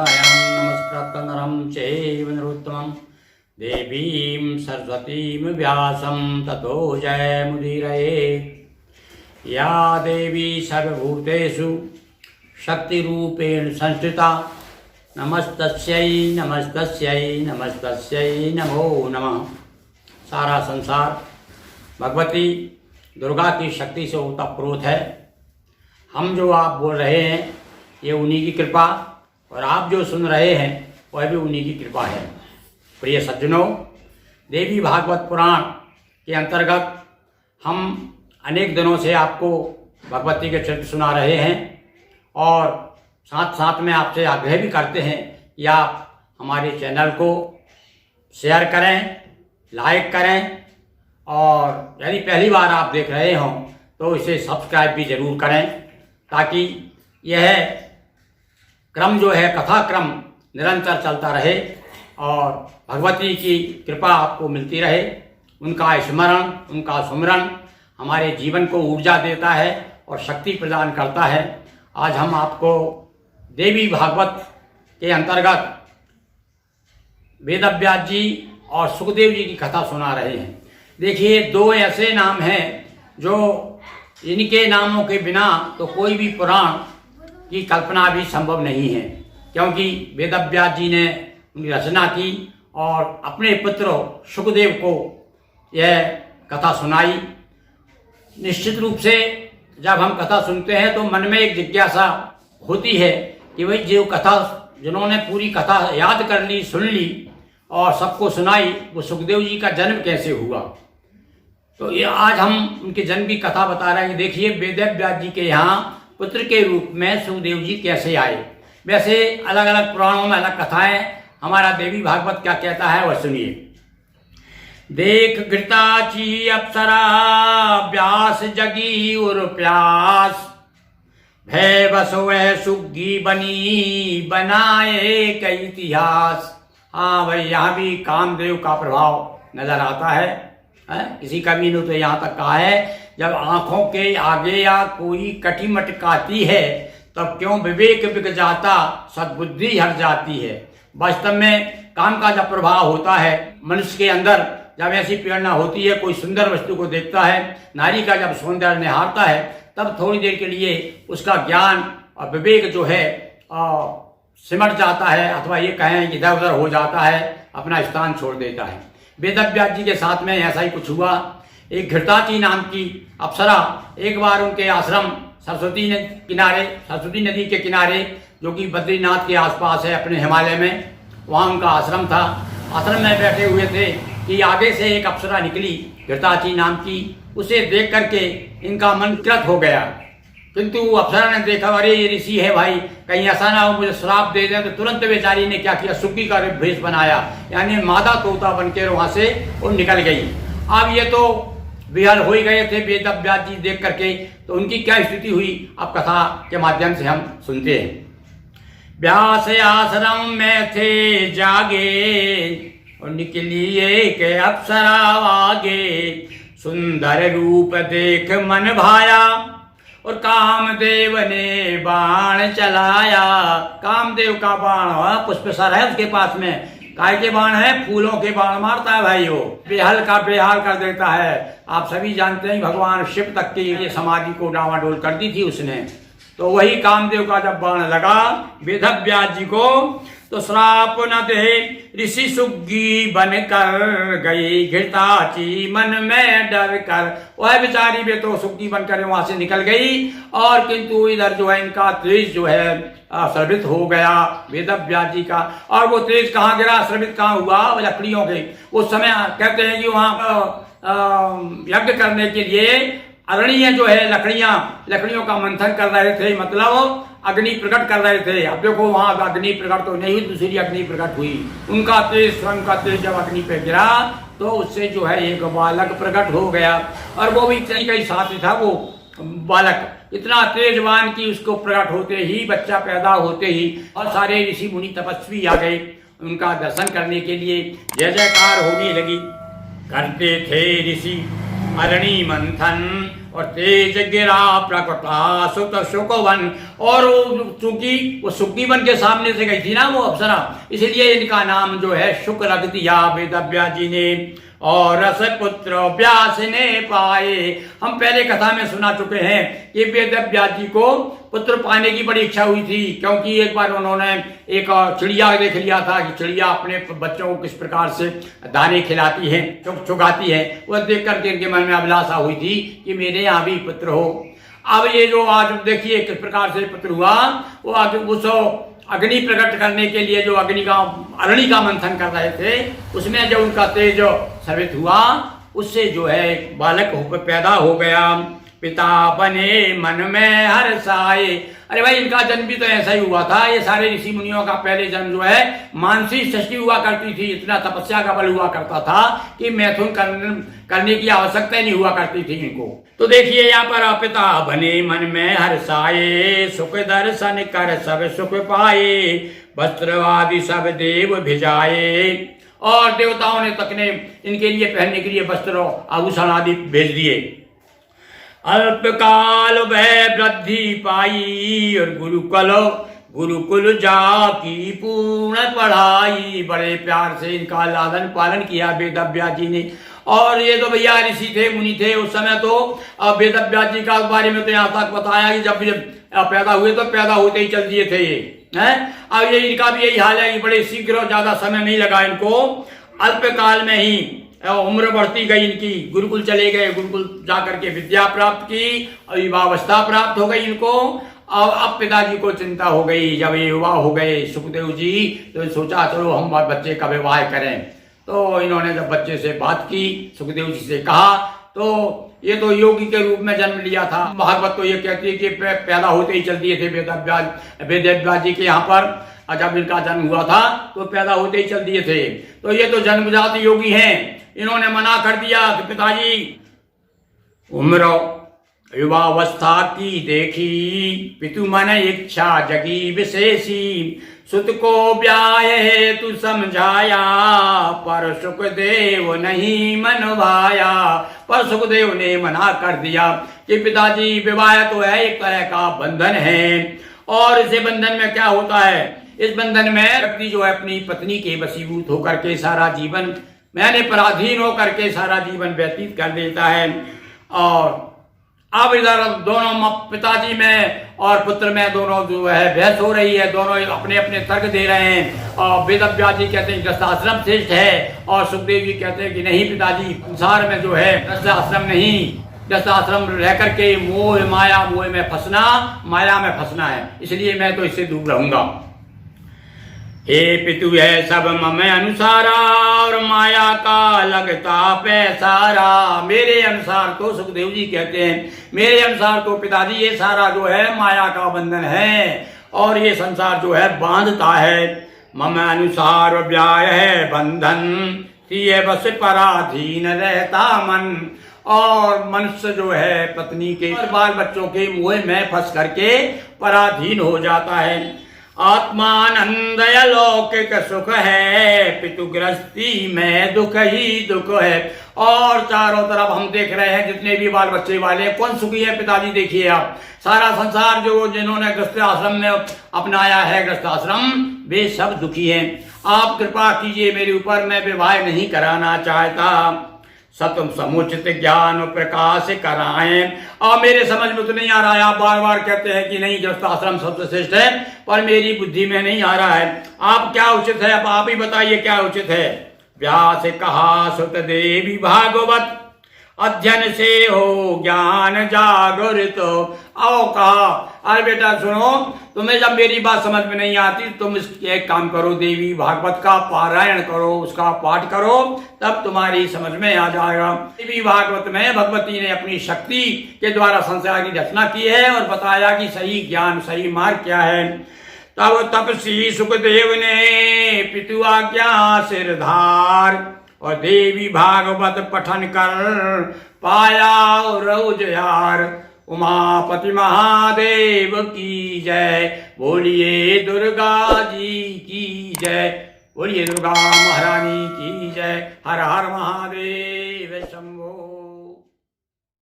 नारायणं नमस्कृत्य नरं चैव नरोत्तमं देवीं सरस्वतीं व्यासं ततो जयमुदीरयेत्। या देवी सर्वभूतेषु शक्तिरूपेण संस्थिता नमस्तस्यै नमस्तस्यै नमस्तस्यै नमो नमः। सारा संसार भगवती दुर्गा की शक्ति से ओतप्रोत है। हम जो आप बोल रहे हैं ये उन्हीं की कृपा, और आप जो सुन रहे हैं वह भी उन्हीं की कृपा है। प्रिय सज्जनों, देवी भागवत पुराण के अंतर्गत हम अनेक दिनों से आपको भगवती के चरित्र सुना रहे हैं, और साथ साथ में आपसे आग्रह भी करते हैं कि आप हमारे चैनल को शेयर करें, लाइक करें, और यदि पहली बार आप देख रहे हों तो इसे सब्सक्राइब भी जरूर करें, ताकि यह क्रम जो है कथा क्रम निरंतर चलता रहे और भगवती की कृपा आपको मिलती रहे। उनका स्मरण, उनका सुमरन हमारे जीवन को ऊर्जा देता है और शक्ति प्रदान करता है। आज हम आपको देवी भागवत के अंतर्गत वेदव्यास जी और सुखदेव जी की कथा सुना रहे हैं। देखिए, दो ऐसे नाम हैं जो इनके नामों के बिना तो कोई भी पुराण की कल्पना भी संभव नहीं है, क्योंकि वेदव्यास जी ने उनकी रचना की और अपने पुत्र सुखदेव को यह कथा सुनाई। निश्चित रूप से जब हम कथा सुनते हैं तो मन में एक जिज्ञासा होती है कि भाई जो कथा, जिन्होंने पूरी कथा याद कर ली, सुन ली और सबको सुनाई, वो सुखदेव जी का जन्म कैसे हुआ। तो ये आज हम उनके जन्म की कथा बता रहे हैं। देखिए, वेदव्यास जी के यहाँ पुत्र के रूप में सुखदेव जी कैसे आए। वैसे अलग अलग पुराणों में अलग कथाएं, हमारा देवी भागवत क्या कहता है वह सुनिए। देख घृताची अप्सरा व्यास जगी उर प्यास, भय बस वह सुग्गी बनी बनाए कई इतिहास। हाँ भाई, यहाँ भी कामदेव का प्रभाव नजर आता है। किसी कवि ने तो यहाँ तक कहा है, जब आंखों के आगे या कोई कटी मटकाती है, तब क्यों विवेक बिक जाता, सद्बुद्धि हट जाती है। वास्तव में काम का जब प्रभाव होता है मनुष्य के अंदर, जब ऐसी प्रेरणा होती है, कोई सुंदर वस्तु को देखता है, नारी का जब सौंदर्य निहारता है, तब थोड़ी देर के लिए उसका ज्ञान और विवेक जो है सिमट जाता है, अथवा ये कहें इधर उधर हो जाता है, अपना स्थान छोड़ देता है। वेदव्यास जी के साथ में ऐसा ही कुछ हुआ। एक घृताची नाम की अप्सरा एक बार उनके आश्रम सरस्वती नदी के किनारे, जो कि बद्रीनाथ के आसपास है अपने हिमालय में, वहाँ उनका आश्रम था। आश्रम में बैठे हुए थे कि आगे से एक अप्सरा निकली घृताची नाम की। उसे देख करके इनका मन कृत हो गया, किंतु अप्सरा ने देखा, अरे ये ऋषि है भाई, कहीं ऐसा ना हो मुझे श्राप दे दें। तो तुरंत बेचारी ने क्या किया, सुग्गी का भेष बनाया, यानी मादा तोता बनकर वहां से वो निकल गई। अब ये तो विहल हो ही गए थे वेदव्यास जी देख करके, तो उनकी क्या स्थिति हुई अब कथा के माध्यम से हम सुनते हैं। व्यास आश्रम में थे जागे और निकली एक अप्सरा आगे, सुंदर रूप देख मन भाया और कामदेव ने बाण चलाया। कामदेव का बाण पुष्पसर है उसके पास में, काय के बाण है, फूलों के बाण मारता है भाई, वो बेहल का बेहाल कर देता है। आप सभी जानते हैं भगवान शिव तक की ये समाधि को डावाडोल कर दी थी उसने। तो वही कामदेव का जब बाण लगा वेदव्यास जी को, तो श्राप न दे ऋषि सुग्गी बन कर गई घृताची मन में डर कर। वह बेचारी वे तो सुग्गी बनकर वहां से निकल गई, और किंतु इधर जो है इनका तेज जो है स्रवित हो गया वेदव्यास जी का। और वो तेज कहाँ गिरा, स्रवित कहाँ हुआ, लकड़ियों के। उस समय कहते हैं कि वहां यज्ञ करने के लिए अरणीय जो है लकड़ियों का मंथन कर रहे थे, मतलब अग्नि प्रकट कर रहे थे। अब देखो वहां अग्नि प्रकट तो नहीं हुई, दूसरी अग्नि प्रकट हुई। उनका तेज, स्वयं का तेज जब अग्नि पे गिरा तो उससे जो है एक बालक प्रकट हो गया, और वो भी कई साथी था वो बालक, इतना तेजवान कि उसको प्रकट होते ही, बच्चा पैदा होते ही, और सारे ऋषि मुनि तपस्वी आ गए उनका दर्शन करने के लिए। जय जयकार होने लगी। करते थे ऋषि अरणि मंथन और तेज गिरा प्रकटा सुत सुकवन। और चूंकि वो सुग्रीवन के सामने से गई थी ना वो अप्सरा, इसलिए इनका नाम जो है शुक रख दिया वेदव्यास जी ने। और रसपुत्र व्यास ने पाए। हम पहले कथा में सुना चुके हैं कि वेदव्यास जी को पुत्र पाने की बड़ी इच्छा हुई थी, क्योंकि एक बार उन्होंने एक चिड़िया देख लिया था कि चिड़िया अपने बच्चों को किस प्रकार से दाने खिलाती है, चुगाती है। वह देख करके इनके मन में अभिलाषा हुई थी कि मेरे यहाँ भी पुत्र हो। अब ये जो आज देखिए किस प्रकार से पुत्र हुआ, वो आगे उस अग्नि प्रकट करने के लिए जो अग्नि का मंथन कर रहे थे, उसमें जो उनका तेज सर्वित हुआ, उससे जो है बालक पैदा हो गया। पिता बने मन में हर्षाए। अरे भाई, इनका जन्म भी तो ऐसा ही हुआ था। ये सारे ऋषि मुनियों का पहले जन्म जो है मानसिक षष्ठी हुआ करती थी, इतना तपस्या का बल हुआ करता था कि मैथुन करने की आवश्यकता नहीं हुआ करती थी इनको। तो देखिए यहाँ पर पिता बने मन में हर्षाए, सुख दर्शन कर सब सुख पाए, वस्त्र आदि सब देव भिजाए। और देवताओं ने तक ने इनके लिए पहनने के लिए वस्त्र आभूषण आदि भेज दिए। अल्पकाल वह वृद्धि पाई और गुरुकुल जाकी पूर्ण पढ़ाई। बड़े प्यार से इनका लालन पालन किया वेदव्यास जी ने। और ये तो भैया ऋषि थे, मुनि थे उस समय। तो वेदव्यास जी का बारे में तो यहाँ तक बताया कि जब ये पैदा हुए तो पैदा होते ही चल दिए थे ये है। अब ये इनका भी यही हाल है कि बड़े शीघ्र, ज्यादा समय नहीं लगा इनको, अल्पकाल में ही उम्र बढ़ती गई इनकी। गुरुकुल चले गए, गुरुकुल जाकर के विद्या प्राप्त की, युवावस्था प्राप्त हो गई इनको। और अब पिताजी को चिंता हो गई। जब ये युवा हो गए सुखदेव जी, तो सोचा चलो हम बच्चे का विवाह करें। तो इन्होंने जब बच्चे से बात की, सुखदेव जी से कहा, तो ये तो योगी के रूप में जन्म लिया था। भागवत तो ये कहती है कि पैदा होते ही चल दिए थे वेदव्यास जी के यहाँ पर। जब इनका जन्म हुआ था तो पैदा होते ही चल दिए थे। तो ये तो जन्मजात योगी हैं। इन्होंने मना कर दिया कि पिताजी, उम्र युवावस्था की देखी, पितु मन इच्छा जगी विशेषी, सुत को ब्याह हेतु समझाया, पर सुखदेव नहीं मन भाया। पर सुखदेव ने मना कर दिया कि पिताजी, विवाह तो है एक तरह का बंधन है, और इसे बंधन में क्या होता है, इस बंधन में व्यक्ति जो है अपनी पत्नी के वशीभूत होकर के सारा जीवन, मैंने पराधीन होकर के सारा जीवन व्यतीत कर देता है। और अब इधर दोनों पिताजी में और पुत्र में दोनों जो है बहस हो रही है, दोनों अपने अपने तर्क दे रहे हैं। और वेदव्यास जी कहते हैं गृहस्थाश्रम श्रेष्ठ है, और सुखदेव जी कहते हैं कि नहीं पिताजी, संसार में जो है गृहस्थाश्रम नहीं, गृहस्थाश्रम रह करके मोह माया, मोह में फंसना, माया में फंसना है, इसलिए मैं तो इससे दूर रहूंगा। हे पितु है सब मम अनुसारा, और माया का लगता पैसारा। मेरे अनुसार तो सुखदेव जी कहते हैं, मेरे अनुसार तो पिताजी ये सारा जो है माया का बंधन है, और ये संसार जो है बांधता है। मम अनुसार व्याह है बंधन, ये बस पराधीन रहता मन। और मनुष्य जो है पत्नी के और बाल बच्चों के मोह में फंस करके पराधीन हो जाता है। आत्मानंदय लौकिक सुख है, पितु गृहस्थी में दुख ही दुख है। और चारों तरफ हम देख रहे हैं जितने भी बाल बच्चे वाले हैं, कौन सुखी है पिताजी? देखिए आप, सारा संसार जो जिन्होंने गृहस्थ आश्रम में अपनाया है, गृहस्थ आश्रम, वे सब दुखी हैं। आप कृपा कीजिए मेरे ऊपर, मैं विवाह नहीं कराना चाहता। सतम समुचित ज्ञान प्रकाश कराएं। और मेरे समझ में तो नहीं आ रहा है, आप बार बार कहते हैं कि नहीं गृहस्थ आश्रम सबसे श्रेष्ठ है, पर मेरी बुद्धि में नहीं आ रहा है। आप क्या उचित है, अब आप ही बताइए क्या उचित है। व्यास कहा सुत देवी भागवत, अध्ययन से हो ज्ञान जागृत। आओ कहा, अरे बेटा सुनो, तुम्हें जब मेरी बात समझ में नहीं आती, तुम एक काम करो, देवी भागवत का पारायण करो, उसका पाठ करो, तब तुम्हारी समझ में आ जाएगा। देवी भागवत में भगवती ने अपनी शक्ति के द्वारा संसार की रचना की है और बताया कि सही ज्ञान, सही मार्ग क्या है। तब तपसी सुखदेव ने पितु आज्ञा सिरधार, और देवी भागवत पठन कर पाया रोजगार। उमापति महादेव की जय, बोलिए दुर्गा जी की जय, बोलिए दुर्गा महारानी की जय। हर हर महादेव शंभो।